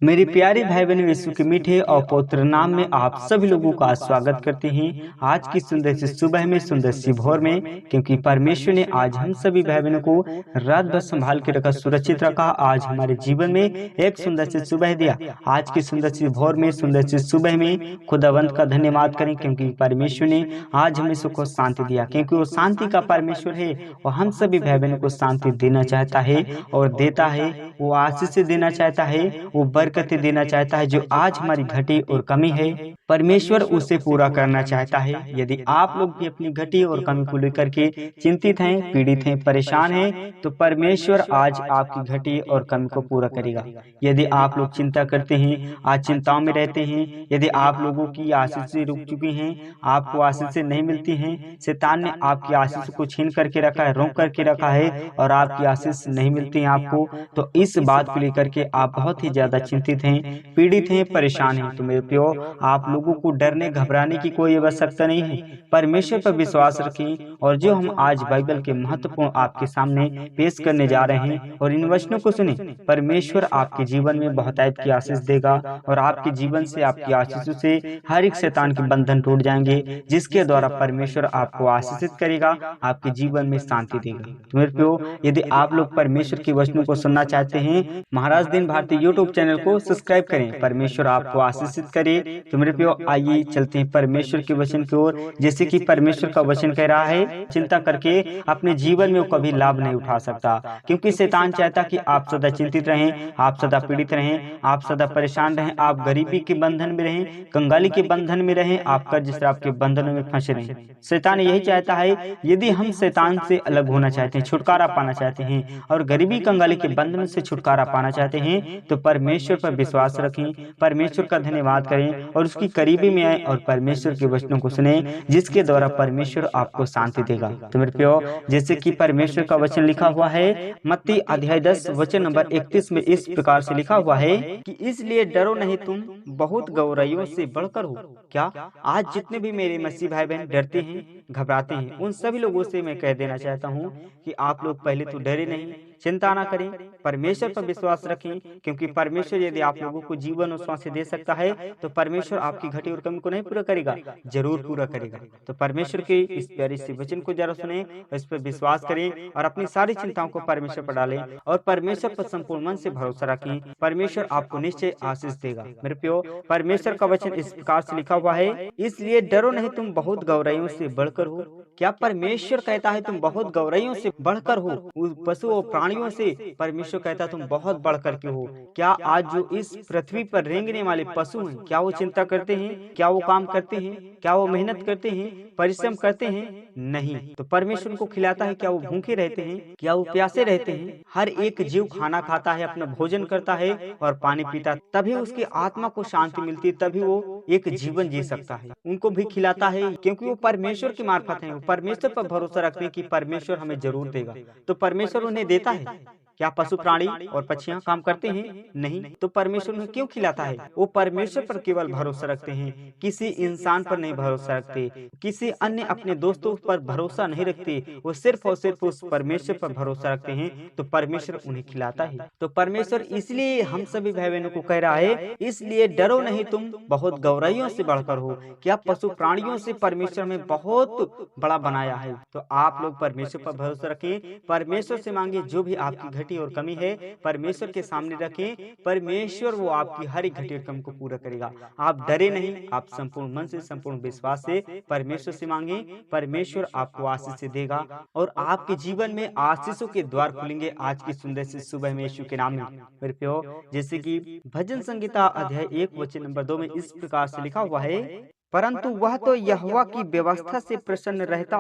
मेरे प्यारे भाई बहनों यीशु के मीठे और पवित्र नाम में आप सभी लोगों का स्वागत करते हैं आज की सुंदर सी सुबह में सुंदर सी भोर में। क्योंकि परमेश्वर ने आज हम सभी भाई बहनों को रात भर संभाल के रखा, सुरक्षित रखा। आज हमारे जीवन में एक सुंदर सी सुबह दिया। आज की सुंदर सी भोर में सुंदर सी सुबह में खुदावंत का धन्यवाद करें, क्योंकि परमेश्वर ने आज हमें सुख और शांति दिया। क्योंकि वो शांति का परमेश्वर है और हम सभी भाई बहनों को शांति देना चाहता है और देता है। वो आशीष देना चाहता है, वो बरकतें देना चाहता है। जो आज हमारी घटी और कमी है, परमेश्वर उसे पूरा करना चाहता है। यदि आप लोग भी अपनी घटी और कमी को लेकर के चिंतित हैं, पीड़ित हैं, परेशान हैं, तो परमेश्वर आज आपकी घटी और कमी को पूरा करेगा। यदि आप लोग चिंता करते हैं, आज चिंताओं में रहते हैं, यदि आप लोगों की आशीष से रुक चुकी हैं, आपको आशीष नहीं मिलती हैं, शैतान ने आपकी आशीष को छीन करके रखा है, रोक करके रखा है और आपकी आशीष नहीं मिलती है आपको, तो इस बात को लेकर के आप बहुत ही ज्यादा चिंतित हैं, पीड़ित हैं, परेशान हैं। तो मेरे प्रियो, आप लोगों को डरने घबराने की कोई आवश्यकता नहीं है। परमेश्वर पर विश्वास रखें और जो हम आज बाइबल के महत्वपूर्ण आपके सामने पेश करने जा रहे हैं और इन वचनों को सुने, परमेश्वर आपके जीवन में बहुतायत की आशीष देगा और आपके जीवन से, आपकी आशीषों से हर एक शैतान के बंधन टूट जाएंगे, जिसके द्वारा परमेश्वर आपको आशीषित करेगा, आपके जीवन में शांति देगा। तो मेरे प्रियो, यदि आप लोग परमेश्वर के वचनों को सुनना चाहते हैं, महाराज दिन भारती यूट्यूब चैनल को सब्सक्राइब करें। परमेश्वर आपको आशीषित करे। तो मेरे प्रियो, आइए चलते हैं परमेश्वर के वचन की ओर। जैसे कि परमेश्वर का वचन कह रहा है, चिंता करके अपने जीवन में वो कभी लाभ नहीं उठा सकता, क्योंकि शैतान चाहता कि आप सदा चिंतित रहें, आप सदा पीड़ित रहें, आप सदा परेशान रहें, आप गरीबी के बंधन में रहें, कंगाली के बंधन में रहें, आप कर्ज शराब के बंधनों में फंसे रहें। शैतान यही चाहता है। यदि हम शैतान से अलग होना चाहते हैं, छुटकारा पाना चाहते हैं और गरीबी कंगाली के बंधन से छुटकारा पाना चाहते हैं, तो परमेश्वर पर विश्वास रखें, परमेश्वर का धन्यवाद करें और उसकी करीबी में आए और परमेश्वर के वचनों को सुने, जिसके द्वारा परमेश्वर आपको शांति देगा। तो मेरे प्रियो, जैसे कि परमेश्वर का वचन लिखा हुआ है मत्ती अध्याय 10 वचन नंबर 31 में इस प्रकार से लिखा हुआ है कि इसलिए डरो नहीं, तुम बहुत गौरैयों से बढ़कर हो। क्या आज जितने भी मेरे मसीह भाई बहन डरते हैं, घबराते हैं, उन सभी लोगों से मैं कह देना चाहता हूँ कि आप लोग पहले तो डरे नहीं, चिंता ना करें, परमेश्वर पर विश्वास रखें। क्योंकि परमेश्वर यदि आप लोगों को जीवन और स्वास्थ्य दे सकता है, तो परमेश्वर आपकी घटी और कमी को नहीं पूरा करेगा, जरूर पूरा करेगा। तो परमेश्वर के इस प्यारे से वचन को जरा सुने, इस पर विश्वास करें और अपनी सारी चिंताओं को परमेश्वर पर डालें और परमेश्वर पर संपूर्ण मन से भरोसा रखें। परमेश्वर आपको निश्चय आशीष देगा। मेरे प्रियो, परमेश्वर का वचन इस प्रकार से लिखा हुआ है, इसलिए डरो नहीं, तुम बहुत गौरैयों से बढ़कर हो। क्या परमेश्वर कहता है तुम बहुत गौरैयों से बढ़कर हो? उस पशु और प्राणियों से परमेश्वर कहता है तुम बहुत बढ़ करके हो। क्या आज जो इस पृथ्वी पर रेंगने वाले पशु हैं, क्या वो चिंता करते हैं? क्या वो काम करते हैं? क्या वो मेहनत करते हैं, परिश्रम करते हैं? नहीं। तो परमेश्वर उनको खिलाता है। क्या वो भूखे रहते हैं? क्या वो प्यासे रहते हैं? हर एक जीव खाना खाता है, अपना भोजन करता है और पानी पीता, तभी उसकी आत्मा को शांति मिलती है, तभी वो एक जीवन जी सकता है। उनको भी खिलाता है, क्योंकि वो परमेश्वर की मार्फत है। वो परमेश्वर पर भरोसा रखते हैं कि परमेश्वर हमें जरूर देगा, तो परमेश्वर उन्हें देता है। क्या पशु प्राणी और पक्षियां काम करते हैं? नहीं। तो परमेश्वर उन्हें क्यों खिलाता है? वो परमेश्वर पर केवल भरोसा रखते हैं, किसी इंसान पर नहीं भरोसा रखते, किसी अन्य अपने दोस्तों पर भरोसा नहीं रखते। वो सिर्फ और सिर्फ उस परमेश्वर पर भरोसा रखते हैं, तो परमेश्वर उन्हें खिलाता है। तो परमेश्वर इसलिए हम सभी भाई बहनों को कह रहा है, इसलिए डरो नहीं, तुम बहुत गौरैयों से बढ़कर हो। क्या पशु प्राणियों से परमेश्वर में बहुत बड़ा बनाया है। तो आप लोग परमेश्वर पर भरोसा रखें, परमेश्वर से मांगे, जो भी आपकी घटी और कमी है परमेश्वर के सामने रखें, परमेश्वर वो आपकी हर एक घटी और कमी को पूरा करेगा। आप डरे नहीं, आप संपूर्ण मन से, संपूर्ण विश्वास से परमेश्वर से मांगे, परमेश्वर आपको आशीष से देगा और आपके जीवन में आशीषों के द्वार खुलेंगे। आज की सुंदर सी सुबह में यीशु के नाम में। मेरे प्रियो, जैसे कि भजन संगीता अध्याय 1 वचन नंबर 2 में इस प्रकार से लिखा हुआ है, परंतु वह तो यहोवा की व्यवस्था से प्रसन्न रहता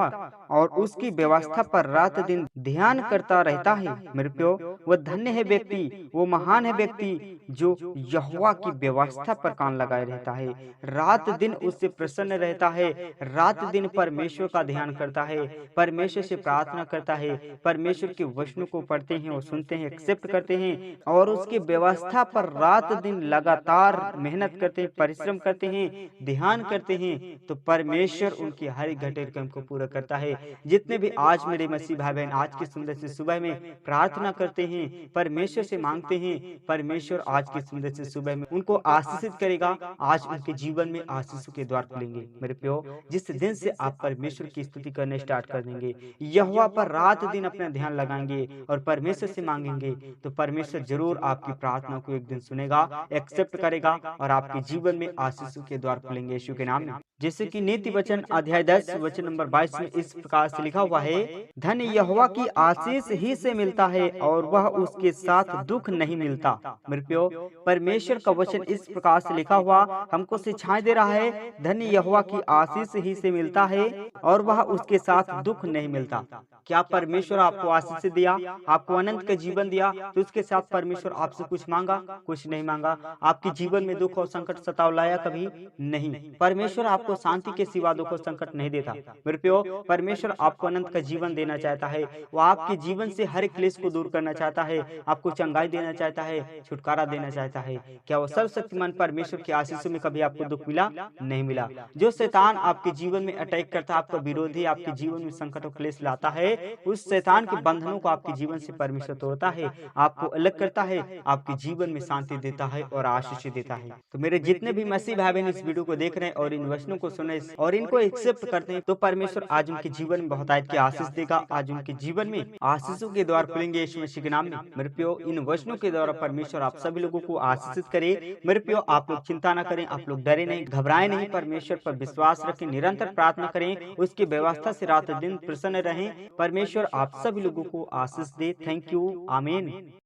और उसकी व्यवस्था पर रात दिन ध्यान करता रहता है। मेरे प्रियो, वह धन्य है व्यक्ति, वो महान है व्यक्ति जो यहोवा की व्यवस्था पर कान लगाए रहता है, रात दिन उससे प्रसन्न रहता है, रात दिन परमेश्वर का ध्यान करता है, परमेश्वर से प्रार्थना करता है, परमेश्वर के वचनों को पढ़ते हैं और सुनते हैं, एक्सेप्ट करते हैं और उसकी व्यवस्था पर रात दिन लगातार मेहनत करते हैं, परिश्रम करते हैं, ध्यान करते करते हैं तो परमेश्वर उनकी हर एक घटे काम को पूरा करता है। जितने भी आज मेरे मसीह भाई बहन आज की सुंदर सी सुबह में प्रार्थना करते हैं, परमेश्वर से मांगते हैं, परमेश्वर आज की सुंदर सी सुबह में उनको आशीषित करेगा। आज उनके जीवन में आशीषों के द्वार खुलेंगे। मेरे प्यो, जिस दिन से आप परमेश्वर की स्तुति करने स्टार्ट कर देंगे, यहोवा पर रात दिन अपना ध्यान लगाएंगे और परमेश्वर से मांगेंगे, तो परमेश्वर जरूर आपकी प्रार्थना को एक दिन सुनेगा, एक्सेप्ट करेगा और आपके जीवन में आशीषों के द्वार खुलेंगे यीशु के नाम में। जैसे कि नीति वचन अध्याय 10 वचन नंबर 22 में इस प्रकार से लिखा हुआ है, धन यहोवा की आशीष ही से मिलता है और वह उसके साथ दुख नहीं मिलता। मेरे प्यो, परमेश्वर का वचन इस प्रकार से लिखा हुआ हमको सिखाई दे रहा है, धन यहोवा की आशीष ही से मिलता है और वह उसके साथ दुख नहीं मिलता। क्या परमेश्वर आपको आशीष दिया, आपको अनंत का जीवन दिया, तो उसके साथ परमेश्वर आपसे कुछ मांगा? कुछ नहीं मांगा। आपके जीवन में दुख और संकट सताव लाया कभी? नहीं। परमेश्वर आपको शांति के सिवा दुख और संकट नहीं देता। मेरे प्यो, परमेश्वर आपको अनंत का जीवन देना चाहता है। वो आपके जीवन से हर क्लेश को दूर करना चाहता है, आपको चंगाई देना चाहता है, छुटकारा देना चाहता है। क्या वो सर्वशक्तिमान परमेश्वर की आशीषों में कभी आपको दुख मिला? नहीं मिला। जो शैतान आपके जीवन में अटैक करता है, आपका विरोधी आपके जीवन में संकट और क्लेश लाता है, उस शैतान के बंधनों को आपके जीवन से परमेश्वर तोड़ता है, आपको अलग करता है, आपके जीवन में शांति देता है और आशीष देता है। तो मेरे जितने भी मसीह भाई बहन इस वीडियो को देख रहे हैं और इन वचनों को सुने और इनको एक्सेप्ट करते हैं, तो परमेश्वर आज उनके जीवन में बहुत आयत की आशीष देगा। आज उनके जीवन में आशीषों के द्वार खुलेंगे यीशु मसीह के नाम में। मेरे प्यो, इन वचनों के द्वारा परमेश्वर आप सभी लोगों को आशीषित करे। मेरे प्यो, आप लोग चिंता ना करें, आप लोग डरे नहीं, घबराए नहीं, परमेश्वर पर विश्वास रखें, निरंतर प्रार्थना करें, उसकी व्यवस्था से रात दिन प्रसन्न रहें। परमेश्वर आप सभी लोगों को आशीष दे। Thank you. आमीन।